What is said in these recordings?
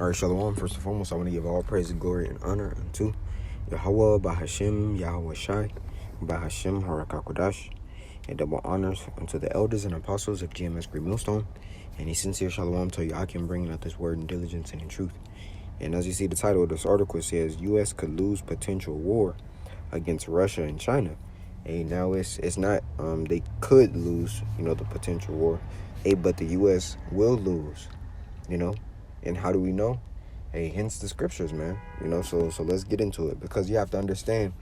All right, Shalom. First and foremost, I want to give all praise and glory and honor unto Yahweh, Bahashem, Yahweh Shai, Bahashem, Harakakodash, and double honors unto the elders and apostles of GMS Great Millstone, and a sincere Shalom to you. I can bring out this word in diligence and in truth. And as you see, the title of this article says, U.S. could lose potential war against Russia and China. And now it's not, they could lose, the potential war, but the U.S. will lose, And how do we know? Hence the scriptures, man. So let's get into it, because you have to understand,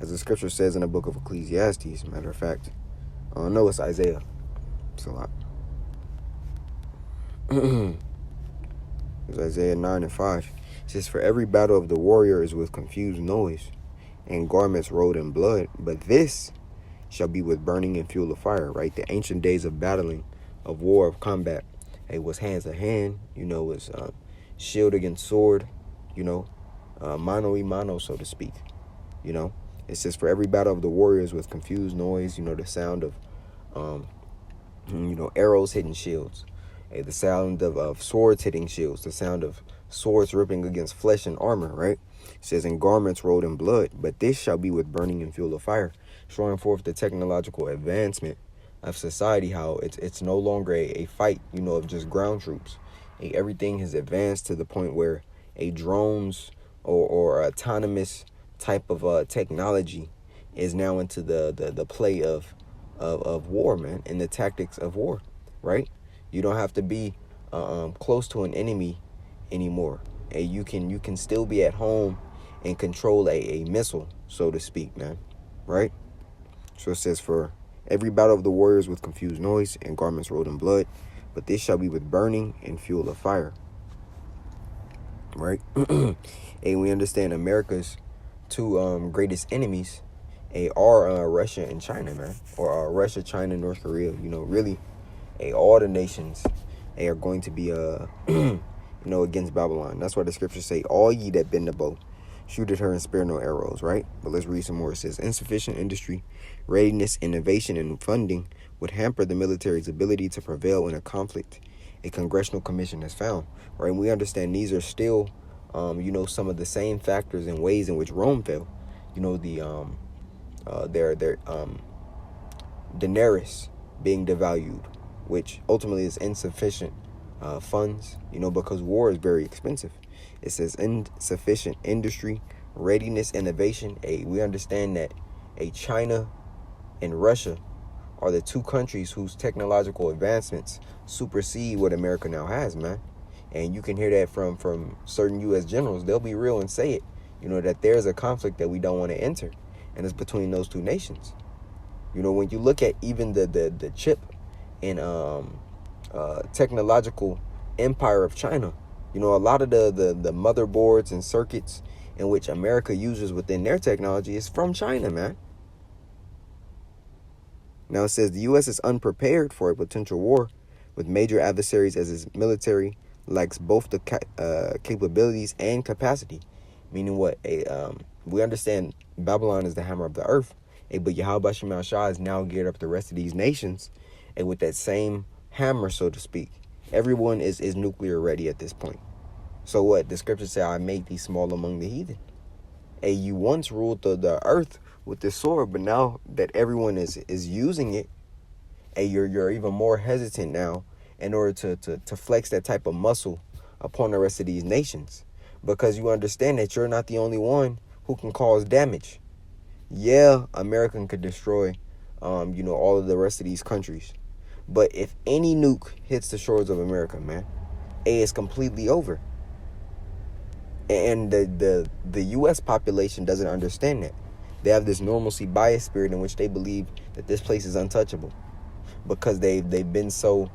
as the scripture says in the book of Ecclesiastes, matter of fact, no, it's Isaiah. It's a lot. It's Isaiah 9:5. It says, "For every battle of the warrior is with confused noise, and garments rolled in blood, but this shall be with burning and fuel of fire," right? The ancient days of battling, of war, of combat, it was hand to hand, was shield against sword, mano y mano, so to speak. It says, "For every battle of the warriors with confused noise," the sound of, arrows hitting shields, the sound of swords hitting shields, the sound of swords ripping against flesh and armor, right? It says, "In garments rolled in blood, but this shall be with burning and fuel of fire," showing forth the technological advancement of society, how it's no longer a fight, of just ground troops. Everything has advanced to the point where drones or autonomous type of technology is now into the play of war, man, and the tactics of war, right? You don't have to be close to an enemy anymore. You can still be at home and control a missile, so to speak, man, right? So it says, "For every battle of the warriors with confused noise and garments rolled in blood, but this shall be with burning and fuel of fire," right? And we understand America's two greatest enemies are Russia and China, man, or Russia, China, North Korea. Really, all the nations are going to be against Babylon. That's why the scriptures say, "All ye that bend the bow, shoot at her and spare no arrows," right? But let's read some more. It says, "Insufficient industry, readiness, innovation, and funding would hamper the military's ability to prevail in a conflict a congressional commission has found," right? And we understand these are still, some of the same factors and ways in which Rome fell. Their denarius being devalued, which ultimately is insufficient funds, because war is very expensive. It says insufficient industry, readiness, innovation. We understand that China and Russia are the two countries whose technological advancements supersede what America now has, man. And you can hear that from certain U.S. generals. They'll be real and say it, that there's a conflict that we don't want to enter, and it's between those two nations. When you look at even the chip and technological empire of China, a lot of the motherboards and circuits in which America uses within their technology is from China, man. Now it says the U.S. is unprepared for a potential war with major adversaries, as its military lacks both the capabilities and capacity. Meaning what? We understand Babylon is the hammer of the earth, but Yahweh Shema Shah is now geared up the rest of these nations, and with that same hammer, so to speak. Everyone is nuclear ready at this point. So what? The scriptures say, "I made thee small among the heathen." You once ruled the earth with this sword, but now that everyone is using it, you're even more hesitant now in order to flex that type of muscle upon the rest of these nations, because you understand that you're not the only one who can cause damage. Yeah, America could destroy, all of the rest of these countries. But if any nuke hits the shores of America, man, it's completely over. And the U.S. population doesn't understand that. They have this normalcy bias spirit in which they believe that this place is untouchable, because they've been so,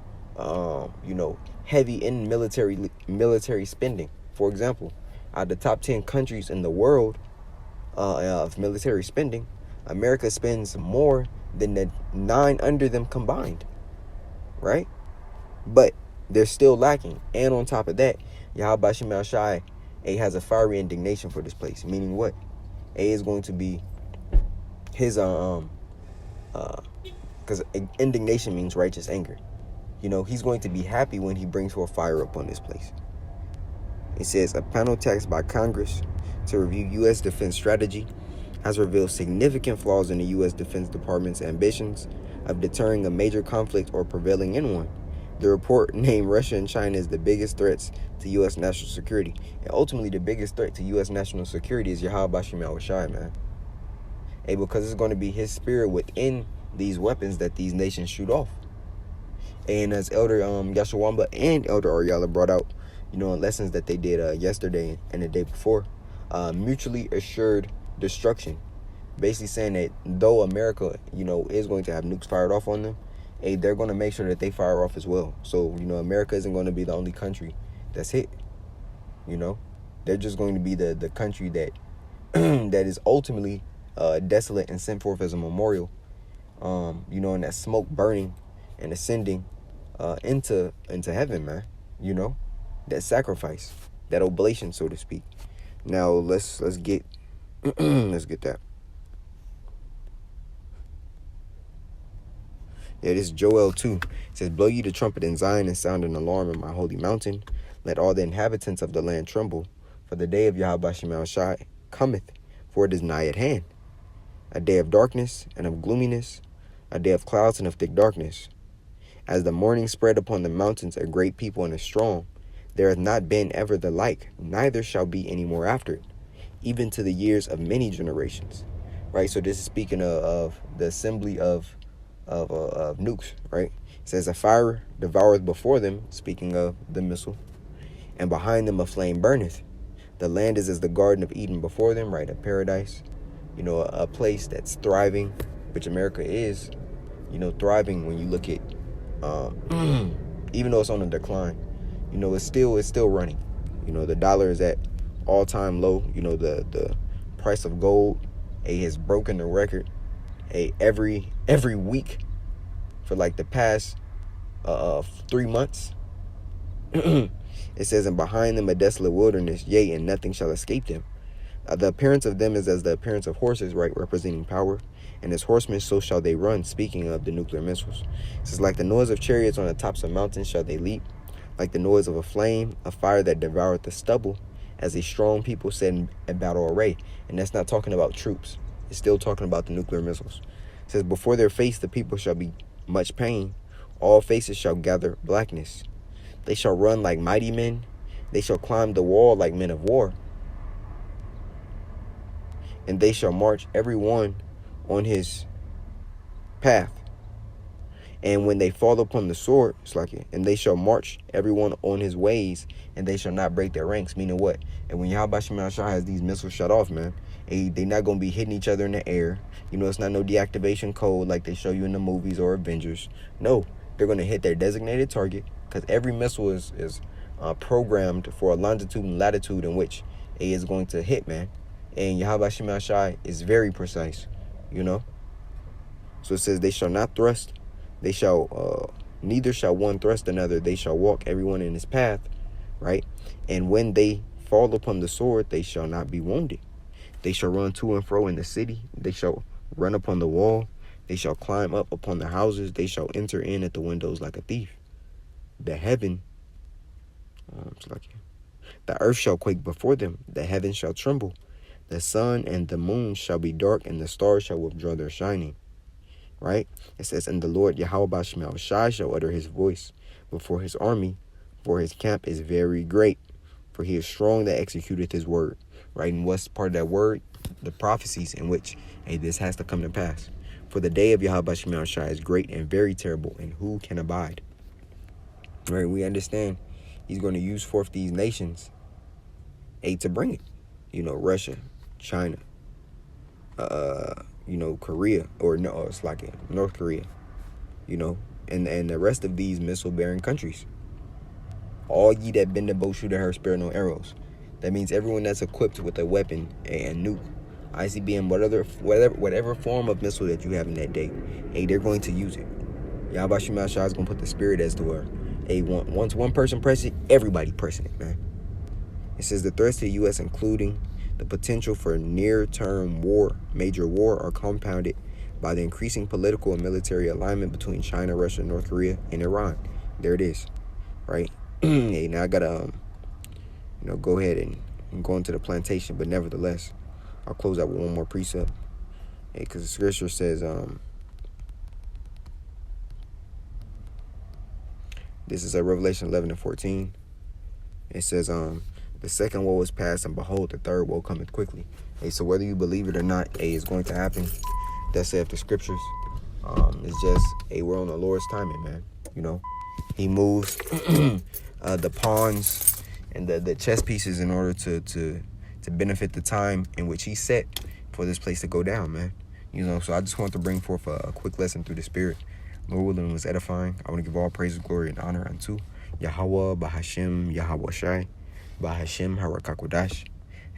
heavy in military spending. For example, out of the top 10 countries in the world of military spending, America spends more than the 9 under them combined, right? But they're still lacking. And on top of that, Yahweh Shema Shai has a fiery indignation for this place. Meaning what? Is going to be his because indignation means righteous anger. He's going to be happy when he brings forth fire upon this place. It says a panel tasked by Congress to review U.S. defense strategy has revealed significant flaws in the U.S. Defense Department's ambitions of deterring a major conflict or prevailing in one. The report named Russia and China as the biggest threats to U.S. national security. And ultimately, the biggest threat to U.S. national security is Yahweh Bashim al-Shai, man. Hey, because it's going to be his spirit within these weapons that these nations shoot off. And as Elder Yashawamba and Elder Ariala brought out, in lessons that they did yesterday and the day before, mutually assured destruction. Basically saying that though America, is going to have nukes fired off on them, they're going to make sure that they fire off as well. So, America isn't going to be the only country that's hit. They're just going to be the country that that is ultimately desolate and sent forth as a memorial. And that smoke burning and ascending into heaven, man. That sacrifice, that oblation, so to speak. Now let's get let's get that. Yeah, this is Joel 2. It says, blow ye the trumpet in Zion and sound an alarm in my holy mountain. Let all the inhabitants of the land tremble, for the day of Yahweh Shema Shai cometh, for it is nigh at hand. A day of darkness and of gloominess, a day of clouds and of thick darkness. As the morning spread upon the mountains a great people and a strong, there hath not been ever the like, neither shall be any more after it, even to the years of many generations. Right, so this is speaking of the assembly of nukes, right? It says a fire devoureth before them, speaking of the missile, and behind them a flame burneth. The land is as the Garden of Eden before them, right? A paradise, a place that's thriving, which America is, thriving when you look at, even though it's on a decline, it's still running. The dollar is at all-time low. The price of gold, has broken the record. Every week for like the past 3 months. It says, and behind them a desolate wilderness, yea, and nothing shall escape them. The appearance of them is as the appearance of horses, right, representing power. And as horsemen, so shall they run, speaking of the nuclear missiles. It says, like the noise of chariots on the tops of mountains shall they leap, like the noise of a flame, a fire that devoureth the stubble, as a strong people set in battle array. And that's not talking about troops. It's still talking about the nuclear missiles. It says, before their face the people shall be much pain. All faces shall gather blackness. They shall run like mighty men. They shall climb the wall like men of war. And they shall march every one on his path. And when they fall upon the sword, it's like it. And they shall march everyone on his ways, and they shall not break their ranks. Meaning what? And when Yahweh Shema Shai has these missiles shut off, man, they're not going to be hitting each other in the air. It's not no deactivation code like they show you in the movies or Avengers. No, they're going to hit their designated target, because every missile is programmed for a longitude and latitude in which it is going to hit, man. And Yahweh Shema Shai is very precise, So it says, they shall not thrust. They shall, neither shall one thrust another. They shall walk everyone in his path, right? And when they fall upon the sword, they shall not be wounded. They shall run to and fro in the city. They shall run upon the wall. They shall climb up upon the houses. They shall enter in at the windows like a thief. The heaven, the earth shall quake before them. The heaven shall tremble. The sun and the moon shall be dark, and the stars shall withdraw their shining. Right? It says, and the Lord Yahweh Shema Shai shall utter his voice before his army, for his camp is very great, for he is strong that executeth his word. Right? And what's part of that word? The prophecies in which, this has to come to pass. For the day of Yahweh Shema Shai is great and very terrible, and who can abide? Right? We understand he's going to use forth these nations, to bring it. Russia, China, Korea, or no, it's like North Korea, and the rest of these missile-bearing countries. All ye that bend the bow, shoot at her, spare no arrows. That means everyone that's equipped with a weapon, and nuke, ICBM, whatever form of missile that you have in that day, they're going to use it. Yahweh Shema Shai is going to put the spirit as to where, once one person presses it, everybody pressing it, man. It says the threats to the U.S., including the potential for near-term war, major war, are compounded by the increasing political and military alignment between China, Russia, North Korea, and Iran. There it is, right? Now I gotta, go ahead and go into the plantation. But nevertheless, I'll close out with one more precept. Because the scripture says, this is Revelation 11:14. It says, the second woe is past, and behold, the third woe cometh quickly. Hey, so whether you believe it or not, it's going to happen. That's saith the scriptures. It's just, we're on the Lord's timing, man. He moves the pawns and the chess pieces in order to benefit the time in which he set for this place to go down, man. So I just want to bring forth a quick lesson through the Spirit. Lord willing, was edifying. I want to give all praise, glory, and honor unto Yahweh, Bahashem, Yahweh Shai, Bahashem, Harakakodash.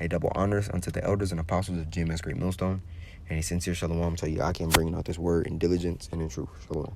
Double honors unto the elders and apostles of GMS Great Millstone. And a sincere shalom to you. I can bring out this word in diligence and in truth. Shalom.